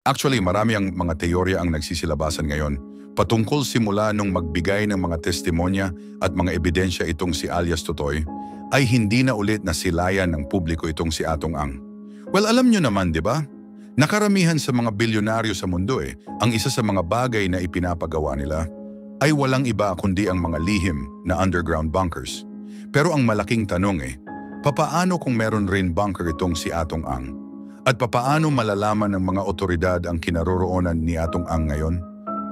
Actually, marami ang mga teorya ang nagsisilabasan ngayon patungkol simula nung magbigay ng mga testimonya at mga ebidensya itong si alias Totoy, ay hindi na ulit nasilayan ng publiko itong si Atong Ang. Well, alam nyo naman, di ba? Nakaramihan sa mga bilyonaryo sa mundo ang isa sa mga bagay na ipinapagawa nila ay walang iba kundi ang mga lihim na underground bunkers. Pero ang malaking tanong papaano kung meron rin bunker itong si Atong Ang? At papaano malalaman ng mga otoridad ang kinaroroonan ni Atong Ang ngayon?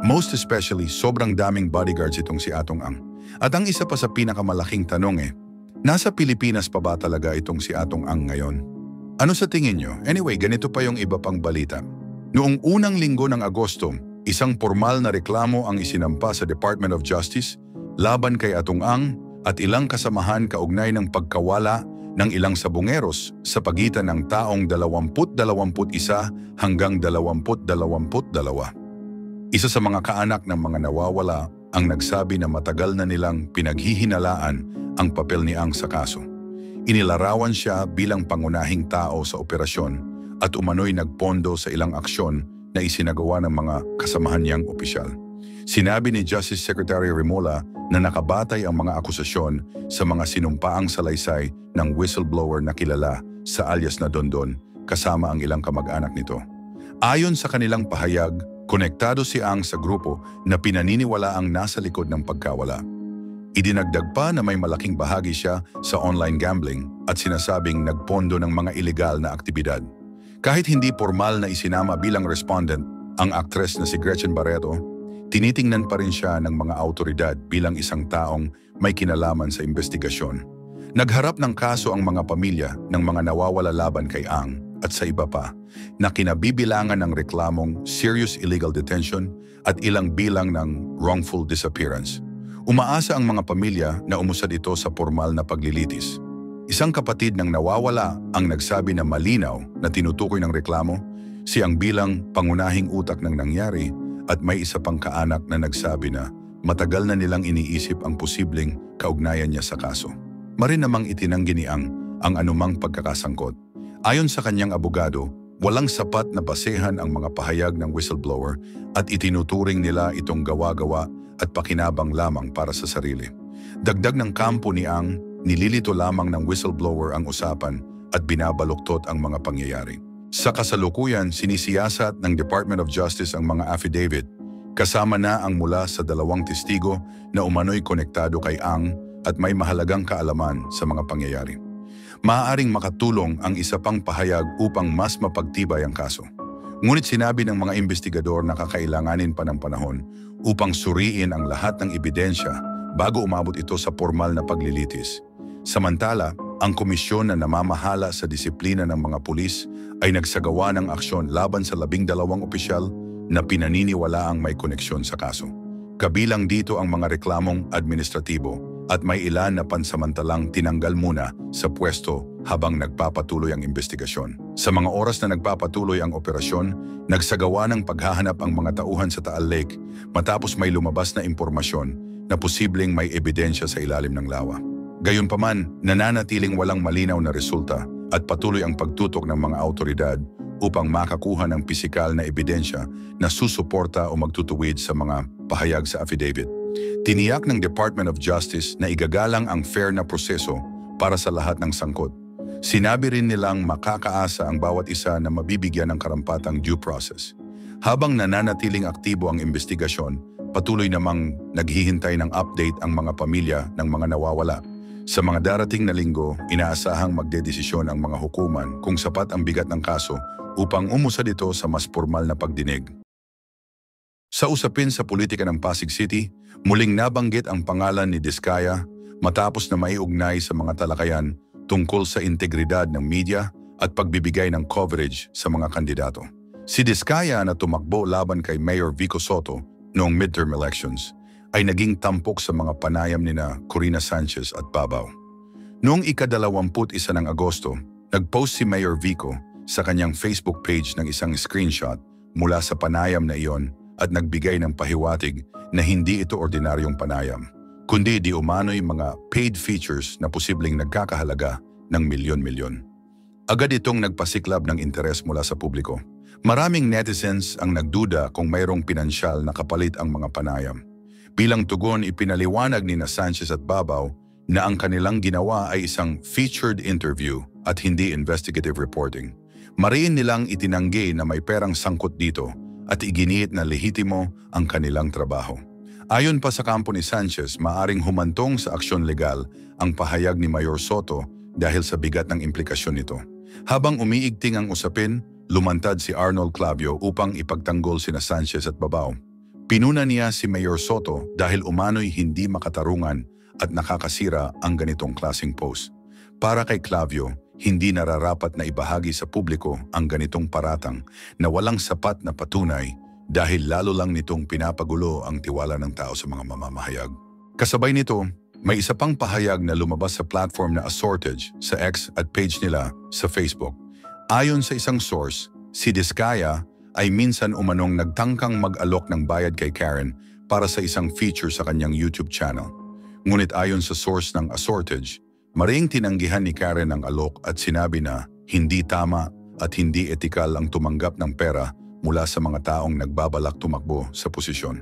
Most especially, sobrang daming bodyguards itong si Atong Ang. At ang isa pa sa pinakamalaking tanong nasa Pilipinas pa ba talaga itong si Atong Ang ngayon? Ano sa tingin nyo? Anyway, ganito pa yung iba pang balita. Noong unang linggo ng Agosto, isang formal na reklamo ang isinampa sa Department of Justice laban kay Atong Ang at ilang kasamahan kaugnay ng pagkawala ng ilang sabungeros sa pagitan ng taong 20-21 hanggang 20-22. Isa sa mga kaanak ng mga nawawala ang nagsabi na matagal na nilang pinaghihinalaan ang papel ni Ang sa kaso. Inilarawan siya bilang pangunahing tao sa operasyon at umano'y nagpondo sa ilang aksyon na isinagawa ng mga kasamahan niyang opisyal. Sinabi ni Justice Secretary Remola na nakabatay ang mga akusasyon sa mga sinumpaang salaysay ng whistleblower na kilala sa alias na Dondon kasama ang ilang kamag-anak nito. Ayon sa kanilang pahayag, konektado si Ang sa grupo na pinaniniwalaang nasa likod ng pagkawala. Idinagdag pa na may malaking bahagi siya sa online gambling at sinasabing nagpondo ng mga ilegal na aktibidad. Kahit hindi formal na isinama bilang respondent ang aktres na si Gretchen Barreto, tinitingnan pa rin siya ng mga autoridad bilang isang taong may kinalaman sa investigasyon. Nagharap ng kaso ang mga pamilya ng mga nawawala laban kay Ang at sa iba pa na kinabibilangan ng reklamong serious illegal detention at ilang bilang ng wrongful disappearance. Umaasa ang mga pamilya na umusad ito sa formal na paglilitis. Isang kapatid ng nawawala ang nagsabi na malinaw na tinutukoy ng reklamo, siyang bilang pangunahing utak ng nangyari at may isa pang kaanak na nagsabi na matagal na nilang iniisip ang posibleng kaugnayan niya sa kaso. Marin namang itinanggi ni Ang anumang pagkakasangkot. Ayon sa kanyang abogado, walang sapat na basehan ang mga pahayag ng whistleblower at itinuturing nila itong gawa-gawa at pakinabang lamang para sa sarili. Dagdag ng kampo ni Ang, nililito lamang ng whistleblower ang usapan at binabaluktot ang mga pangyayari. Sa kasalukuyan, sinisiyasat ng Department of Justice ang mga affidavit, kasama na ang mula sa 2 testigo na umano'y konektado kay Ang at may mahalagang kaalaman sa mga pangyayari. Maaaring makatulong ang isa pang pahayag upang mas mapagtibay ang kaso. Ngunit sinabi ng mga investigador na kakailanganin pa ng panahon upang suriin ang lahat ng ebidensya bago umabot ito sa formal na paglilitis. Samantala, ang komisyon na namamahala sa disiplina ng mga pulis ay nagsagawa ng aksyon laban sa 12 opisyal na pinaniniwalaang may koneksyon sa kaso. Kabilang dito ang mga reklamong administratibo at may ilan na pansamantalang tinanggal muna sa pwesto habang nagpapatuloy ang investigasyon. Sa mga oras na nagpapatuloy ang operasyon, nagsagawa ng paghahanap ang mga tauhan sa Taal Lake matapos may lumabas na impormasyon na posibleng may ebidensya sa ilalim ng lawa. Gayunpaman, nananatiling walang malinaw na resulta at patuloy ang pagtutok ng mga autoridad upang makakuha ng pisikal na ebidensya na susuporta o magtutuwid sa mga pahayag sa affidavit. Tiniyak ng Department of Justice na igagalang ang fair na proseso para sa lahat ng sangkot. Sinabi rin nilang makakaasa ang bawat isa na mabibigyan ng karampatang due process. Habang nananatiling aktibo ang investigasyon, patuloy namang naghihintay ng update ang mga pamilya ng mga nawawala. Sa mga darating na linggo, inaasahang magdedesisyon ang mga hukuman kung sapat ang bigat ng kaso upang umusad ito sa mas formal na pagdinig. Sa usapin sa politika ng Pasig City, muling nabanggit ang pangalan ni Diskaya matapos na maiugnay sa mga talakayan tungkol sa integridad ng media at pagbibigay ng coverage sa mga kandidato. Si Diskaya na tumakbo laban kay Mayor Vico Soto noong midterm elections ay naging tampok sa mga panayam nina Corina Sanchez at Babaw. Noong ika-21 ng Agosto, nag-post si Mayor Vico sa kanyang Facebook page ng isang screenshot mula sa panayam na iyon at nagbigay ng pahiwatig na hindi ito ordinaryong panayam, kundi di umano'y mga paid features na posibleng nagkakahalaga ng milyon-milyon. Agad itong nagpasiklab ng interes mula sa publiko. Maraming netizens ang nagduda kung mayroong pinansyal na kapalit ang mga panayam. Bilang tugon, ipinaliwanag ni Sanchez at Babaw na ang kanilang ginawa ay isang featured interview at hindi investigative reporting. Mariin nilang itinanggi na may perang sangkot dito at iginiit na lehitimo ang kanilang trabaho. Ayon pa sa kampo ni Sanchez, maaring humantong sa aksyon legal ang pahayag ni Mayor Soto dahil sa bigat ng implikasyon nito. Habang umiigting ang usapin, lumantad si Arnold Clavio upang ipagtanggol sina Sanchez at Babaw. Pinuna niya si Mayor Soto dahil umano'y hindi makatarungan at nakakasira ang ganitong klaseng post. Para kay Clavio, hindi nararapat na ibahagi sa publiko ang ganitong paratang na walang sapat na patunay dahil lalo lang nitong pinapagulo ang tiwala ng tao sa mga mamamahayag. Kasabay nito, may isa pang pahayag na lumabas sa platform na Assortage sa X at page nila sa Facebook. Ayon sa isang source, si Diskaya ay minsan umanong nagtangkang mag-alok ng bayad kay Karen para sa isang feature sa kanyang YouTube channel. Ngunit ayon sa source ng Assortage, maring tinanggihan ni Karen ang alok at sinabi na hindi tama at hindi etikal ang tumanggap ng pera mula sa mga taong nagbabalak tumakbo sa posisyon.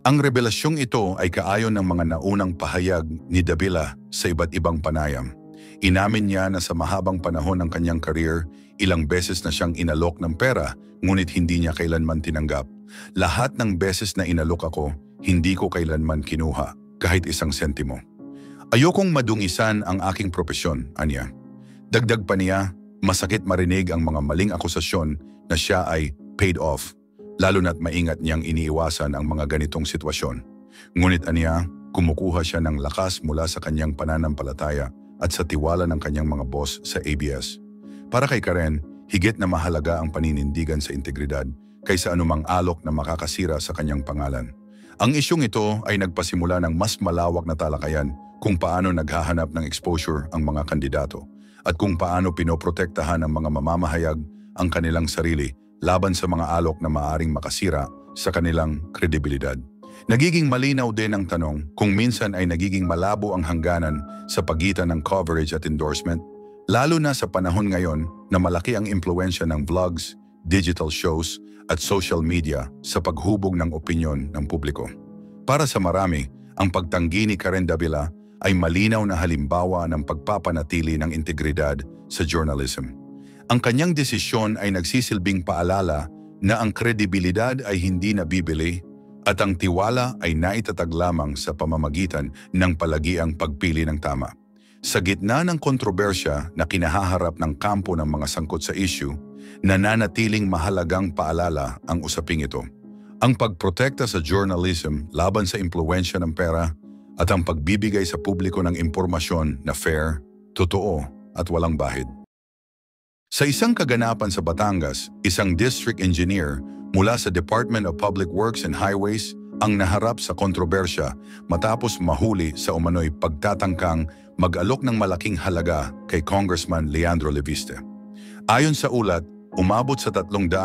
Ang revelasyong ito ay kaayon ng mga naunang pahayag ni Davila sa iba't ibang panayam. Inamin niya na sa mahabang panahon ng kanyang career, ilang beses na siyang inalok ng pera ngunit hindi niya kailanman tinanggap. Lahat ng beses na inalok ako, hindi ko kailanman kinuha, kahit isang sentimo. Ayokong madungisan ang aking propesyon, anya. Dagdag pa niya, masakit marinig ang mga maling akusasyon na siya ay paid off, lalo na't maingat niyang iniiwasan ang mga ganitong sitwasyon. Ngunit anya, kumukuha siya ng lakas mula sa kanyang pananampalataya at sa tiwala ng kanyang mga boss sa ABS. Para kay Karen, higit na mahalaga ang paninindigan sa integridad kaysa anumang alok na makakasira sa kanyang pangalan. Ang isyong ito ay nagpasimula ng mas malawak na talakayan kung paano naghahanap ng exposure ang mga kandidato at kung paano pinoprotektahan ng mga mamamahayag ang kanilang sarili laban sa mga alok na maaring makasira sa kanilang kredibilidad. Nagiging malinaw din ang tanong kung minsan ay nagiging malabo ang hangganan sa pagitan ng coverage at endorsement, lalo na sa panahon ngayon na malaki ang impluwensya ng vlogs, digital shows at social media sa paghubog ng opinyon ng publiko. Para sa marami, ang pagtanggi ni Karen Davila ay malinaw na halimbawa ng pagpapanatili ng integridad sa journalism. Ang kanyang desisyon ay nagsisilbing paalala na ang kredibilidad ay hindi nabibili at ang tiwala ay naitatag lamang sa pamamagitan ng palagiang pagpili ng tama. Sa gitna ng kontrobersya na kinahaharap ng kampo ng mga sangkot sa issue, nananatiling mahalagang paalala ang usaping ito. Ang pagprotekta sa journalism laban sa impluwensya ng pera at ang pagbibigay sa publiko ng impormasyon na fair, totoo at walang bahid. Sa isang kaganapan sa Batangas, isang district engineer mula sa Department of Public Works and Highways ang naharap sa kontrobersya matapos mahuli sa umano'y pagtatangkang mag-alok ng malaking halaga kay Congressman Leandro Leviste. Ayon sa ulat, umabot sa 360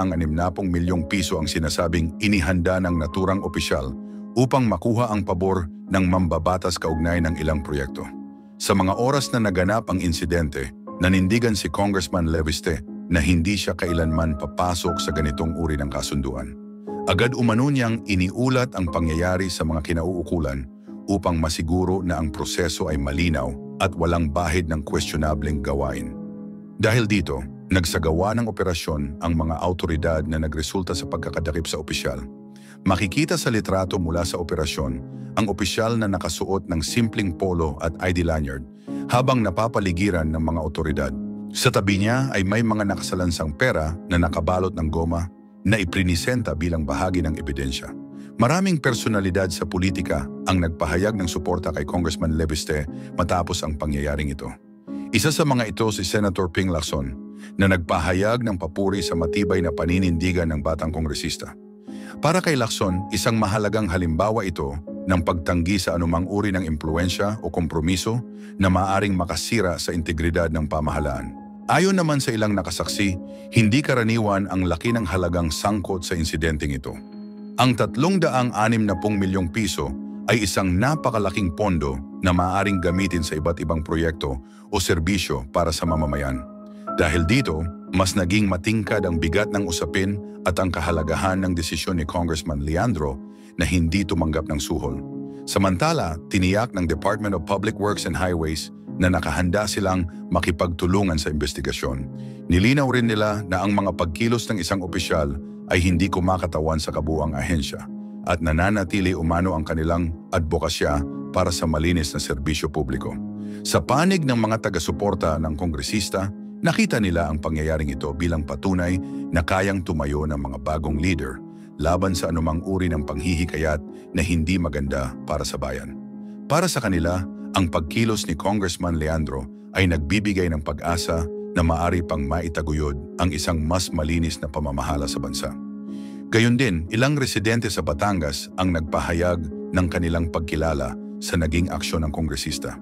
milyong piso ang sinasabing inihanda ng naturang opisyal upang makuha ang pabor ng mambabatas kaugnay ng ilang proyekto. Sa mga oras na naganap ang insidente, nanindigan si Congressman Leviste na hindi siya kailanman papasok sa ganitong uri ng kasunduan. Agad umano niyang iniulat ang pangyayari sa mga kinauukulan upang masiguro na ang proseso ay malinaw at walang bahid ng questionableng gawain. Dahil dito, nagsagawa ng operasyon ang mga autoridad na nagresulta sa pagkakadakip sa opisyal. Makikita sa litrato mula sa operasyon ang opisyal na nakasuot ng simpleng polo at ID lanyard habang napapaligiran ng mga otoridad. Sa tabi niya ay may mga nakasalansang pera na nakabalot ng goma na iprinisenta bilang bahagi ng ebidensya. Maraming personalidad sa politika ang nagpahayag ng suporta kay Congressman Leviste matapos ang pangyayaring ito. Isa sa mga ito si Senator Ping Lacson na nagpahayag ng papuri sa matibay na paninindigan ng batang kongresista. Para kay Lacson, isang mahalagang halimbawa ito ng pagtanggi sa anumang uri ng impluwensya o kompromiso na maaring makasira sa integridad ng pamahalaan. Ayon naman sa ilang nakasaksi, hindi karaniwan ang laki ng halagang sangkot sa insidenteng ito. Ang 360 milyong piso ay isang napakalaking pondo na maaaring gamitin sa iba't ibang proyekto o serbisyo para sa mamamayan. Dahil dito, mas naging matingkad ang bigat ng usapin at ang kahalagahan ng desisyon ni Congressman Leandro na hindi tumanggap ng suhol. Samantala, tiniyak ng Department of Public Works and Highways na nakahanda silang makipagtulungan sa investigasyon. Nilinaw rin nila na ang mga pagkilos ng isang opisyal ay hindi kumakatawan sa kabuuang ahensya at nananatili umano ang kanilang advokasya para sa malinis na serbisyo publiko. Sa panig ng mga taga-suporta ng kongresista, nakita nila ang pangyayaring ito bilang patunay na kayang tumayo ng mga bagong leader laban sa anumang uri ng panghihikayat na hindi maganda para sa bayan. Para sa kanila, ang pagkilos ni Congressman Leandro ay nagbibigay ng pag-asa na maari pang maitaguyod ang isang mas malinis na pamamahala sa bansa. Gayon din, ilang residente sa Batangas ang nagpahayag ng kanilang pagkilala sa naging aksyon ng kongresista.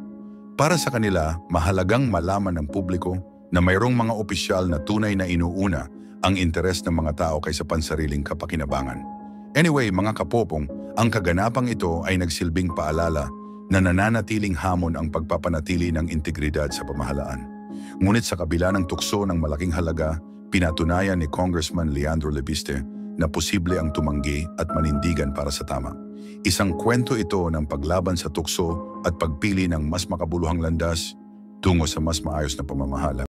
Para sa kanila, mahalagang malaman ng publiko na mayroong mga opisyal na tunay na inuuna ang interes ng mga tao kaysa pansariling kapakinabangan. Anyway, mga kapopong, ang kaganapang ito ay nagsilbing paalala na nananatiling hamon ang pagpapanatili ng integridad sa pamahalaan. Ngunit sa kabila ng tukso ng malaking halaga, pinatunayan ni Congressman Leandro Lebiste na posible ang tumanggi at manindigan para sa tama. Isang kwento ito ng paglaban sa tukso at pagpili ng mas makabuluhang landas tungo sa mas maayos na pamamahala.